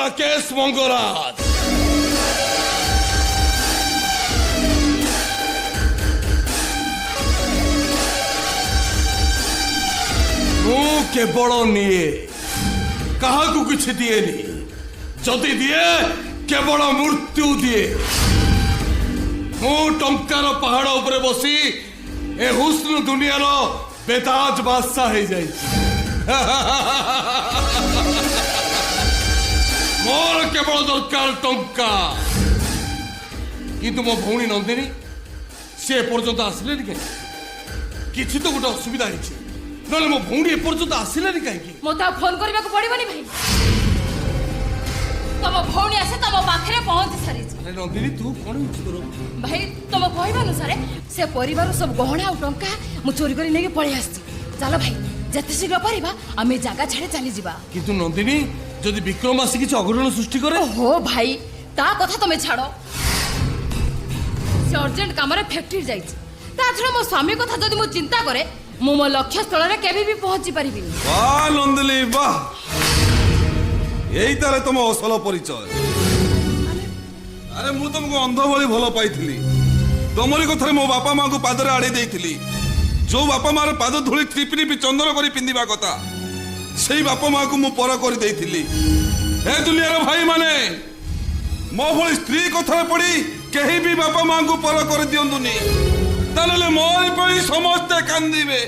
ରାକେଶ ମଙ୍ଗରାଜ। ମୁଁ କେବଳ ନିଏ, କାହାକୁ କିଛି ଦିଏନି। ଯଦି ଦିଏ କେବଳ ମୃତ୍ୟୁ ଦିଏ। ମୁଁ ଟଙ୍କାର ପାହାଡ ଉପରେ ବସି ଏ ହୁସ୍ନ ଦୁନିଆର ବେତାଜ ବାଦଶାହ ହେଇଯାଇଛି। ମୋର କେବଳ ଦରକାର ଟଙ୍କା। କିନ୍ତୁ ମୋ ଭଉଣୀ ନନ୍ଦିନୀ ସେ ଏପର୍ଯ୍ୟନ୍ତ ଆସିଲେନି କାହିଁକି? କିଛି ତ ଗୋଟେ ଅସୁବିଧା ହେଇଛି, ନହେଲେ ମୋ ଭଉଣୀ ଏପର୍ଯ୍ୟନ୍ତ ଆସିଲେନି କାହିଁକି? ମୋତେ ଆଉ ଫୋନ କରିବାକୁ ପଡିବନି ଭାଇ। ତମ ଭଉଣୀ ଆସି ତମ ପାଖରେ ପହଞ୍ଚି ସାରିଛି। ନନ୍ଦିନୀ ତୁ କଣ ହେଇଛୁ ତୋର? ଭାଇ ତମ କହିବା ଅନୁସାରେ ସେ ପରିବାର ସବୁ ଗହଣା ଆଉ ଟଙ୍କା ମୁଁ ଚୋରି କରି ନେଇକି ପଳେଇ ଆସିଛି। ଚାଲ ଭାଇ ଯେତେ ଶୀଘ୍ର ପାରିବା ଆମେ ଜାଗା ଛାଡି ଚାଲିଯିବା। କିନ୍ତୁ ନନ୍ଦିନୀ ଯଦି ବିକ୍ରମ ଆସି କିଛି ଅଘଟଣ ସୃଷ୍ଟି କରେ? ଓହୋ ଭାଇ ତା କଥା ତମେ ଛାଡ। ସେ ଅର୍ଜେଣ୍ଟ କାମରେ ଫ୍ୟାକ୍ଟ୍ରି ଯାଇଛି। ତା ଛଡା ମୋ ସ୍ୱାମୀ କଥା ଯଦି ମୁଁ ଚିନ୍ତା କରେ ମୁଁ ମୋ ଲକ୍ଷ୍ୟ ସ୍ଥଳରେ କେବେ ବି ପହଞ୍ଚି ପାରିବିନି। ବାଃ ନନ୍ଦିନୀ ବାଃ, ଏଇ ତାର ତମ ଅସଲ ପରିଚୟ। ଆରେ ମୁଁ ତମକୁ ଅନ୍ଧ ଭଳି ଭଲ ପାଇଥିଲି। ତମରି କଥାରେ ମୋ ବାପା ମାଙ୍କୁ ପାଦରେ ଆଡେଇ ଦେଇଥିଲି। ଯୋଉ ବାପା ମାର ପାଦ ଧୂଳି ଟ୍ରିପି ଟ୍ରିପି ଚନ୍ଦନ କରି ପିନ୍ଧିବା କଥା ସେଇ ବାପା ମାଙ୍କୁ ମୁଁ ପର କରିଦେଇଥିଲି। ଏ ଦୁନିଆର ଭାଇମାନେ, ମୋ ଭଳି ସ୍ତ୍ରୀ କଥାରେ ପଡି କେହି ବି ବାପା ମାଙ୍କୁ ପର କରିଦିଅନ୍ତୁନି, ତାହେଲେ ମୋରି ପାଇଁ ସମସ୍ତେ କାନ୍ଦିବେ।